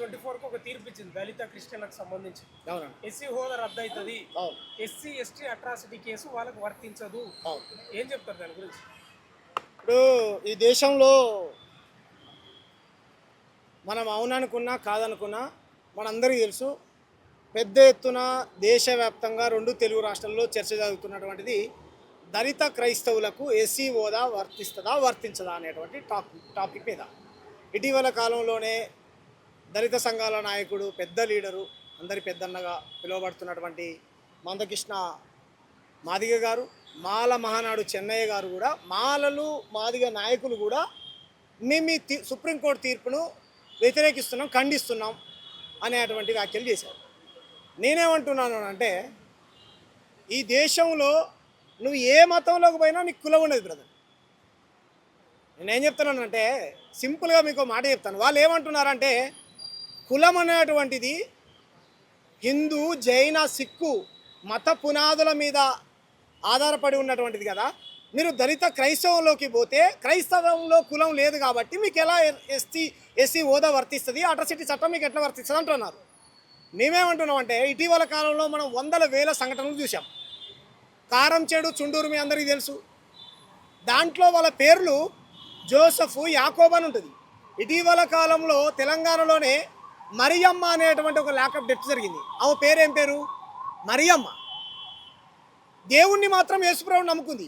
2024కు ఒక తీర్పు ఇచ్చింది దళిత క్రిస్టియన్లకు సంబంధించి. అవునండి. ఎస్సీ హోదా రద్దు అవుతుంది, అవును. ఎస్సీ ఎస్టీ అట్రాసిటీ కేసు వాళ్ళకు వర్తించదు. అవును. ఏం చెప్తారు దాని గురించి? ఇప్పుడు ఈ దేశంలో మనం అవుననుకున్నా కాదనుకున్నా మనందరికీ తెలుసు, పెద్ద ఎత్తున దేశవ్యాప్తంగా 2 తెలుగు రాష్ట్రాల్లో చర్చ జరుగుతున్నటువంటిది దళిత క్రైస్తవులకు ఎస్సీ హోదా వర్తిస్తుందా వర్తించదా అనేటువంటి టాపిక్ మీద. ఇటీవల కాలంలోనే దళిత సంఘాల నాయకుడు, పెద్ద లీడరు, అందరి పెద్దన్నగా పిలువబడుతున్నటువంటి మందకృష్ణ మాదిగ గారు, మాల మహానాడు చెన్నయ్య గారు కూడా, మాలలు మాదిగ నాయకులు కూడా మేము ఈ సుప్రీంకోర్టు తీర్పును వ్యతిరేకిస్తున్నాం, ఖండిస్తున్నాం అనేటువంటి వ్యాఖ్యలు చేశారు. నేనేమంటున్నాను అంటే, ఈ దేశంలో నువ్వు ఏ మతంలోకి పోయినా నీకు కులం ఉండదు బ్రదర్. నేనేం చెప్తున్నానంటే, సింపుల్గా మీకు మాట చెప్తాను. వాళ్ళు ఏమంటున్నారంటే, కులం అనేటువంటిది హిందూ, జైన, సిక్కు మత పునాదుల మీద ఆధారపడి ఉన్నటువంటిది కదా. మీరు దళిత క్రైస్తవంలోకి పోతే క్రైస్తవంలో కులం లేదు కాబట్టి మీకు ఎలా ఎస్సీ హోదా వర్తిస్తుంది, అట్రాసిటీ చట్టం మీకు ఎట్లా వర్తిస్తుంది అంటున్నారు. మేమేమంటున్నామంటే, ఇటీవల కాలంలో మనం వందల వేల సంఘటనలు చూసాం. కారంచేడు, చుండూరు మీ అందరికీ తెలుసు. దాంట్లో వాళ్ళ పేర్లు జోసఫ్, యాకోబ్ అని ఉంటుంది. ఇటీవల కాలంలో తెలంగాణలోనే మరియమ్మ అనేటువంటి ఒక ల్యాకప్ డెత్ జరిగింది. ఆమె పేరేం పేరు? మరియమ్మ. దేవుణ్ణి మాత్రం యేసుప్రభుని నమ్ముకుంది,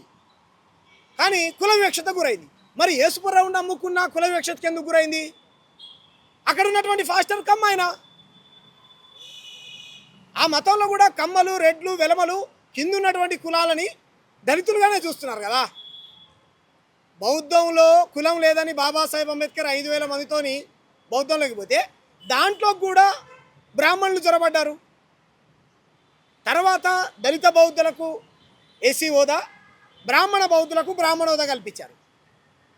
కానీ కుల వివక్షత గురైంది. మరి యేసుప్రభుని నమ్ముకున్న కుల వివక్షతకి ఎందుకు గురైంది? అక్కడ ఉన్నటువంటి ఫాస్టర్ కమ్మ ఆయన. ఆ మతంలో కూడా కమ్మలు, రెడ్లు, వెలమలు కింద ఉన్నటువంటి కులాలని దళితులుగానే చూస్తున్నారు కదా. బౌద్ధంలో కులం లేదని బాబాసాహెబ్ అంబేద్కర్ 5,000 మందితోని బౌద్ధంలోకి పోతే దాంట్లో కూడా బ్రాహ్మణులు చొరబడ్డారు. తర్వాత దళిత బౌద్ధులకు ఎస్సీ హోదా, బ్రాహ్మణ బౌద్ధులకు బ్రాహ్మణ హోదా కల్పించారు.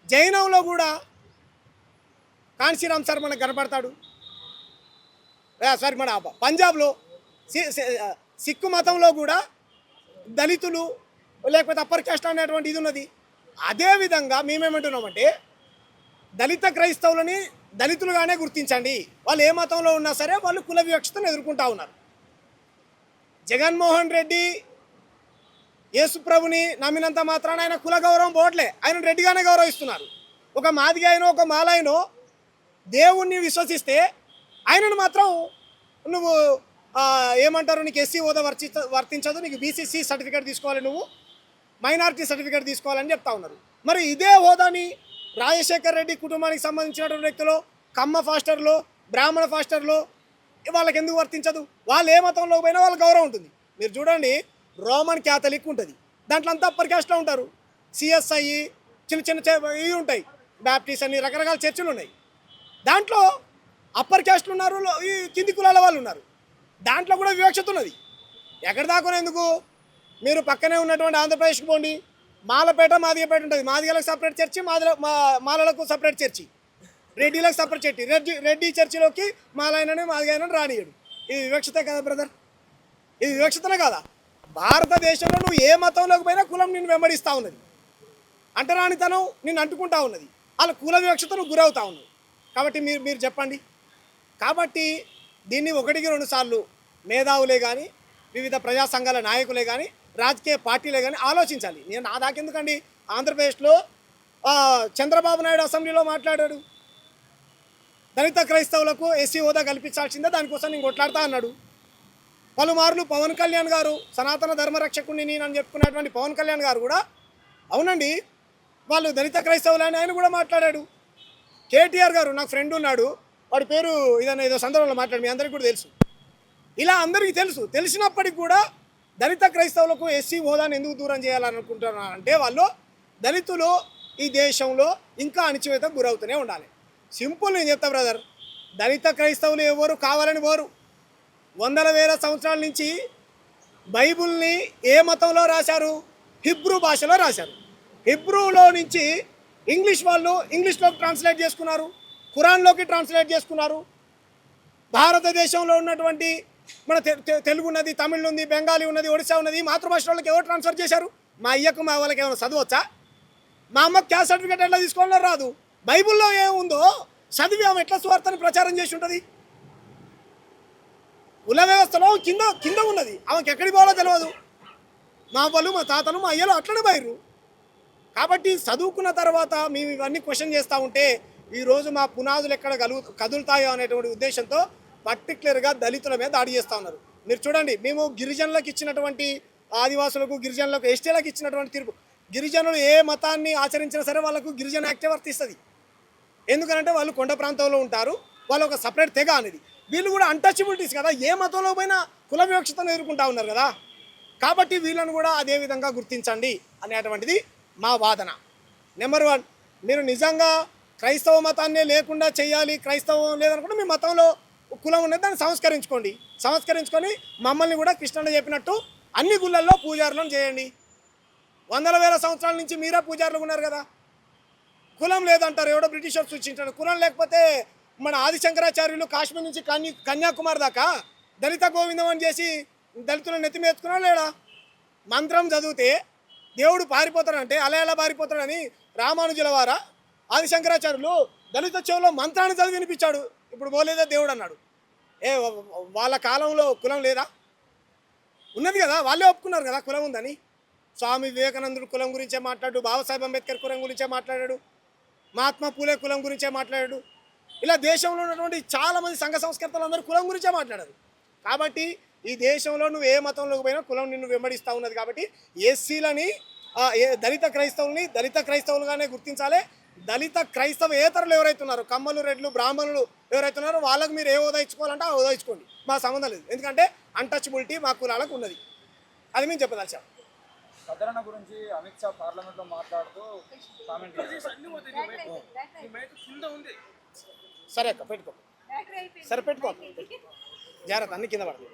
జైనంలో కూడా కాన్సీరామ్ సార్ మనకు కనపడతాడు. సారీ, మన పంజాబ్లో సిక్కు మతంలో కూడా దళితులు లేకపోతే అప్పర్ కాస్ట్ అనేటువంటి ఇది ఉన్నది. అదేవిధంగా మేమేమంటున్నామంటే, దళిత క్రైస్తవులని దళితులుగానే గుర్తించండి. వాళ్ళు ఏ మతంలో ఉన్నా సరే వాళ్ళు కుల వివక్షతను ఎదుర్కొంటూ ఉన్నారు. జగన్మోహన్ రెడ్డి యేసుప్రభుని నమ్మినంత మాత్రాన ఆయన కుల గౌరవం పోవట్లే, ఆయన రెడ్డిగానే గౌరవిస్తున్నారు. ఒక మాదిగ అయినో ఒక మాలైనో దేవుణ్ణి విశ్వసిస్తే ఆయనను మాత్రం నువ్వు ఏమంటారు, నీకు ఎస్సీ హోదా వర్తించదు, నీకు బీసీసీ సర్టిఫికేట్ తీసుకోవాలి, నువ్వు మైనారిటీ సర్టిఫికేట్ తీసుకోవాలని చెప్తా ఉన్నారు. మరి ఇదే హోదాని రాజశేఖర్ రెడ్డి కుటుంబానికి సంబంధించినటువంటి వ్యక్తులు, కమ్మ ఫాస్టర్లో, బ్రాహ్మణ ఫాస్టర్లో వాళ్ళకి ఎందుకు వర్తించదు? వాళ్ళు ఏ మతంలో పోయినా వాళ్ళ గౌరవం ఉంటుంది. మీరు చూడండి, రోమన్ క్యాథలిక్ ఉంటుంది, దాంట్లో అంతా అప్పర్ క్యాస్ట్లో ఉంటారు. సిఎస్ఐ చిన్న చిన్న ఇవి ఉంటాయి, బ్యాప్టిస్ట్ అని రకరకాల చర్చలు ఉన్నాయి. దాంట్లో అప్పర్ క్యాస్ట్లు ఉన్నారు, ఈ కింది కులాల వాళ్ళు ఉన్నారు. దాంట్లో కూడా వివక్షత ఉన్నది. ఎక్కడ దాకా ఎందుకు? మీరు పక్కనే ఉన్నటువంటి ఆంధ్రప్రదేశ్కి పోండి, మాలపేట, మాదిగపేట ఉంటుంది. మాదిగలకు సపరేట్ చర్చి, మాలలకు సపరేట్ చర్చి, రెడ్డిలకు సపరేట్ చర్చి. రెడ్డి చర్చిలోకి మాలైనని మాదిగైనని రానియడు. ఇది వివక్షతే కదా బ్రదర్? ఇది వివక్షతనే కదా? భారతదేశంలో నువ్వు ఏ మతంలోకి పోయినా కులం నిన్ను వెంబడిస్తూ ఉన్నది, అంటరానితనం నిన్ను అంటుకుంటా ఉన్నది, వాళ్ళ కుల వివక్షతను గురవుతూ ఉన్నది. కాబట్టి మీరు చెప్పండి. కాబట్టి దీన్ని 1-2 సార్లు మేధావులే కానీ, వివిధ ప్రజా సంఘాల నాయకులే కానీ, రాజకీయ పార్టీలే కానీ ఆలోచించాలి. నేను నా దాకెందుకండి, ఆంధ్రప్రదేశ్లో చంద్రబాబు నాయుడు అసెంబ్లీలో మాట్లాడాడు, దళిత క్రైస్తవులకు ఎస్సీ హోదా కల్పించాల్సిందే, దానికోసం నేను కొట్లాడుతా అన్నాడు. పలుమార్లు పవన్ కళ్యాణ్ గారు, సనాతన ధర్మరక్షకుడిని నేను చెప్పుకున్నటువంటి పవన్ కళ్యాణ్ గారు కూడా అవునండి వాళ్ళు దళిత క్రైస్తవులని ఆయన కూడా మాట్లాడాడు. కేటీఆర్ గారు, నాకు ఫ్రెండ్ ఉన్నాడు, వాడి పేరు ఏదో సందర్భంలో మాట్లాడు, మీ అందరికీ కూడా తెలుసు. ఇలా అందరికీ తెలిసినప్పటికీ కూడా దళిత క్రైస్తవులకు ఎస్సీ హోదాను ఎందుకు దూరం చేయాలనుకుంటున్నారంటే, వాళ్ళు దళితులు ఈ దేశంలో ఇంకా అణచివేతకు గురవుతూనే ఉండాలి. సింపుల్, నేను చెప్తా బ్రదర్, దళిత క్రైస్తవులు ఎవరు కావాలని పోరు. వందల వేల సంవత్సరాల నుంచి బైబుల్ని ఏ మతంలో రాశారు? హిబ్రూ భాషలో రాశారు. హిబ్రూలో నుంచి ఇంగ్లీష్ వాళ్ళు ఇంగ్లీష్లోకి ట్రాన్స్లేట్ చేసుకున్నారు, ఖురాన్లోకి ట్రాన్స్లేట్ చేసుకున్నారు. భారతదేశంలో ఉన్నటువంటి మన తెలుగు ఉన్నది, తమిళ్ ఉంది, బెంగాలీ ఉన్నది, ఒడిశా ఉన్నది, మాతృభాషలోకి ఎవరు ట్రాన్స్ఫర్ చేశారు? మా అయ్యకు మా వాళ్ళకి ఏమైనా చదవచ్చా? మా అమ్మకి క్యాస్ట్ సర్టిఫికేట్ ఎట్లా తీసుకోవాలో రాదు. బైబుల్లో ఏముందో చదివి ఆమె ఎట్లా స్వార్థాన్ని ప్రచారం చేసి ఉంటుంది? కుల వ్యవస్థలో కింద కింద ఉన్నది, ఆమెకి ఎక్కడికి పోవాలో తెలియదు. మా వాళ్ళు మా తాతలు మా అయ్యలు అట్లనే పోయారు. కాబట్టి చదువుకున్న తర్వాత మేము ఇవన్నీ క్వశ్చన్ చేస్తూ ఉంటే ఈరోజు మా పునాదులు ఎక్కడ కదులుతాయో అనేటువంటి ఉద్దేశంతో పర్టికులర్గా దళితుల మీద దాడి చేస్తూ ఉన్నారు. మీరు చూడండి, మేము గిరిజనులకు ఇచ్చినటువంటి ఆదివాసులకు గిరిజనులకు ఎస్టీలకు ఇచ్చినటువంటి తీర్పు, గిరిజనులు ఏ మతాన్ని ఆచరించినా సరే వాళ్ళకు గిరిజన యాక్టే వర్తిస్తుంది. ఎందుకంటే వాళ్ళు కొండ ప్రాంతంలో ఉంటారు, వాళ్ళు ఒక సపరేట్ తెగ అనేది. వీళ్ళు కూడా అన్టచబిలిటీస్ కదా, ఏ మతంలో పోయినా కుల వివక్షతను ఎదుర్కొంటూ ఉన్నారు కదా. కాబట్టి వీళ్ళను కూడా అదే విధంగా గుర్తించండి అనేటువంటిది మా వాదన. నెంబర్ 1, మీరు నిజంగా క్రైస్తవ మతాన్నే లేకుండా చేయాలి, క్రైస్తవం లేదనుకుంటే మీ మతంలో కులం ఉన్నది, దాన్ని సంస్కరించుకొని మమ్మల్ని కూడా కృష్ణుడు చెప్పినట్టు అన్ని గుళ్ళల్లో పూజారులను చేయండి. వందల వేల సంవత్సరాల నుంచి మీరే పూజారులు ఉన్నారు కదా. కులం లేదంటారు, ఎవడో బ్రిటిషర్స్ సూచించాడు. కులం లేకపోతే మన ఆదిశంకరాచార్యులు కాశ్మీర్ నుంచి కన్యాకుమారి దాకా దళిత గోవిందం అని చేసి దళితులను నెత్తిమేసుకున్నాడు లేడా? మంత్రం చదివితే దేవుడు పారిపోతాడంటే అలా ఎలా పారిపోతాడని రామానుజుల వారా ఆదిశంకరాచార్యులు దళిత చెవులో మంత్రాన్ని చదివి వినిపించాడు. ఇప్పుడు పోలేదా దేవుడు అన్నాడు. వాళ్ళ కాలంలో కులం లేదా? ఉన్నది కదా, వాళ్ళే ఒప్పుకున్నారు కదా కులం ఉందని. స్వామి వివేకానందుడు కులం గురించే మాట్లాడు, బాబాసాహెబ్ అంబేద్కర్ కులం గురించే మాట్లాడాడు, మహాత్మా పూలే కులం గురించే మాట్లాడాడు. ఇలా దేశంలో ఉన్నటువంటి చాలామంది సంఘ సంస్కర్తలు అందరూ కులం గురించే మాట్లాడారు. కాబట్టి ఈ దేశంలో నువ్వు ఏ మతంలోకి పోయినా కులం నిన్ను వెంబడిస్తూ ఉన్నది. కాబట్టి ఎస్సీలని దళిత క్రైస్తవుల్ని దళిత క్రైస్తవులుగానే గుర్తించాలి. దళిత క్రైస్తవేతరులు ఎవరైతే ఉన్నారో, కమ్మలు, రెడ్లు, బ్రాహ్మణులు ఎవరైతే ఉన్నారో వాళ్ళకు మీరు ఏ హోదా ఇచ్చుకోవాలంటే ఆ హోదా ఇచ్చుకోండి, మా సంబంధం లేదు. ఎందుకంటే అన్టచబిలిటీ మా కులాలకు ఉన్నది. అది మేము చెప్పదలిచాం. సదరణ గురించి అమిత్ షా పార్లమెంట్లో మాట్లాడుతూ కామెంట్ కింద ఉంది. సరే అక్క పెట్టుకో, సరే పెట్టుకో, జాగ్రత్త అన్ని కింద పడదు.